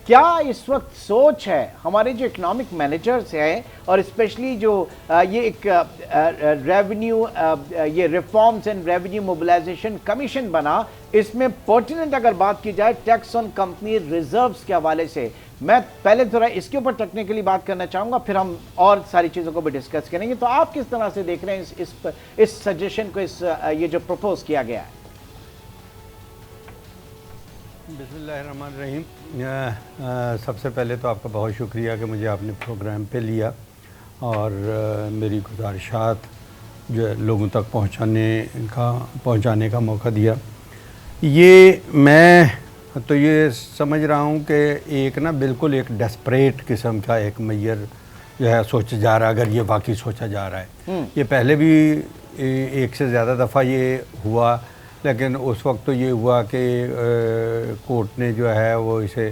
کیا اس وقت سوچ ہے ہمارے جو اکنامک مینیجرز ہیں اور اسپیشلی جو یہ ایک ریونیو یہ reforms and revenue mobilisation commission بنا، اس میں پرٹیننٹ اگر بات کی جائے ٹیکس آن کمپنی ریزروز کے حوالے سے، میں پہلے تھوڑا اس کے اوپر ٹیکنیکلی بات کرنا چاہوں گا، پھر ہم اور ساری چیزوں کو بھی ڈسکس کریں گے. تو آپ کس طرح سے دیکھ رہے ہیں اس سجیشن کو، یہ جو پروپوز کیا گیا ہے؟ بسم اللہ الرحمن الرحیم. سب سے پہلے تو آپ کا بہت شکریہ کہ مجھے آپ نے پروگرام پہ لیا اور میری گزارشات جو ہے لوگوں تک پہنچانے کا موقع دیا. یہ میں تو یہ سمجھ رہا ہوں کہ ایک نا بالکل ایک ڈیسپریٹ قسم کا ایک میئر جو ہے سوچا جا رہا ہے، اگر یہ واقعی سوچا جا رہا ہے. یہ پہلے بھی ایک سے زیادہ دفعہ یہ ہوا، لیکن اس وقت تو یہ ہوا کہ کورٹ نے جو ہے وہ اسے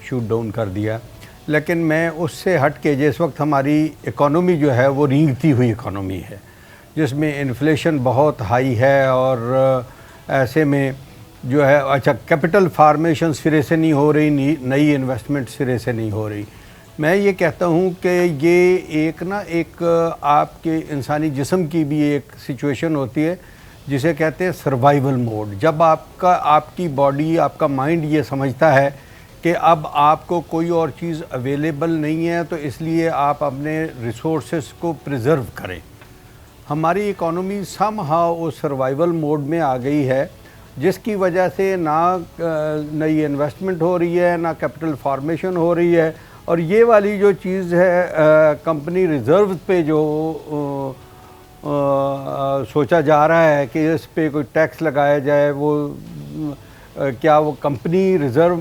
شوٹ ڈاؤن کر دیا. لیکن میں اس سے ہٹ کے جس وقت ہماری اکانومی جو ہے وہ رینگتی ہوئی اکانومی ہے، جس میں انفلیشن بہت ہائی ہے، اور ایسے میں جو ہے اچھا کیپٹل فارمیشن سرے سے نہیں ہو رہی، نئی انویسٹمنٹ سرے سے نہیں ہو رہی. میں یہ کہتا ہوں کہ یہ ایک آپ کے انسانی جسم کی بھی ایک سچویشن ہوتی ہے جسے کہتے ہیں سروائیول موڈ. جب آپ کی باڈی، آپ کا مائنڈ یہ سمجھتا ہے کہ اب آپ کو کوئی اور چیز اویلیبل نہیں ہے، تو اس لیے آپ اپنے ریسورسز کو پریزرو کریں. ہماری اکانومی سم ہاؤ اس سروائیول موڈ میں آ گئی ہے، جس کی وجہ سے نہ نئی انویسٹمنٹ ہو رہی ہے، نہ کیپٹل فارمیشن ہو رہی ہے. اور یہ والی جو چیز ہے کمپنی ریزرو پہ جو سوچا جا رہا ہے کہ اس پہ کوئی ٹیکس لگایا جائے، کیا وہ کمپنی ریزرو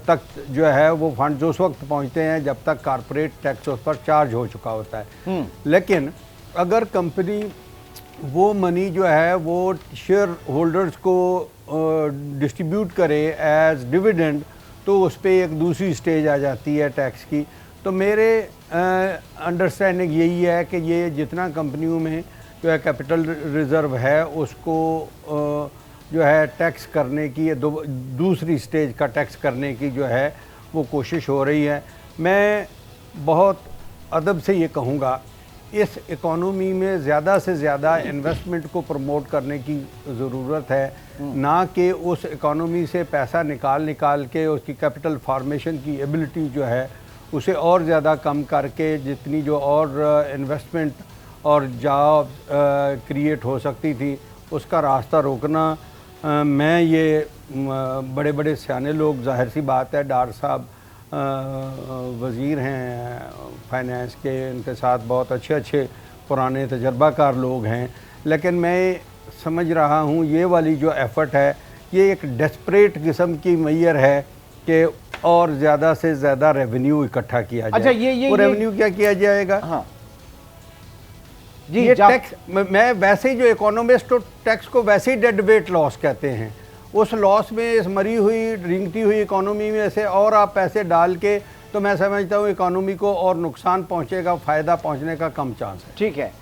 تک جو ہے وہ فنڈ جو اس وقت پہنچتے ہیں جب تک کارپوریٹ ٹیکس اس پر چارج ہو چکا ہوتا ہے. لیکن اگر کمپنی وہ منی جو ہے وہ شیئر ہولڈرز کو ڈسٹریبیوٹ کرے ایز ڈویڈنڈ، تو اس پہ ایک دوسری سٹیج آ جاتی ہے ٹیکس کی. تو میرے انڈرسٹینڈنگ یہی ہے کہ یہ جتنا کمپنیوں میں جو ہے کیپٹل ریزرو ہے اس کو جو ہے ٹیکس کرنے کی، دوسری سٹیج کا ٹیکس کرنے کی جو ہے وہ کوشش ہو رہی ہے. میں بہت ادب سے یہ کہوں گا، اس اکانومی میں زیادہ سے زیادہ انویسٹمنٹ کو پروموٹ کرنے کی ضرورت ہے، نہ کہ اس اکانومی سے پیسہ نکال کے اس کی کیپٹل فارمیشن کی ایبلٹی جو ہے اسے اور زیادہ کم کر کے جتنی جو اور انویسٹمنٹ اور جاب کریٹ ہو سکتی تھی اس کا راستہ روکنا. میں یہ بڑے بڑے سیانے لوگ، ظاہر سی بات ہے، ڈار صاحب وزیر ہیں فائنینس کے، ان کے ساتھ بہت اچھے پرانے تجربہ کار لوگ ہیں، لیکن میں سمجھ رہا ہوں یہ والی جو ایفرٹ ہے یہ ایک ڈیسپریٹ قسم کی میئر ہے کہ اور زیادہ سے زیادہ ریونیو اکٹھا کیا جائے. اچھا وہ ریونیو کیا جائے گا؟ ہاں جی، ٹیکس میں ویسے ہی جو اکانومسٹ ٹیکس کو ویسے ہی ڈیڈ ویٹ لاس کہتے ہیں. اس لاس میں، اس مری ہوئی رینگتی ہوئی اکانومی میں سے اور آپ پیسے ڈال کے، تو میں سمجھتا ہوں اکانومی کو اور نقصان پہنچے گا، فائدہ پہنچنے کا کم چانس ہے. ٹھیک ہے.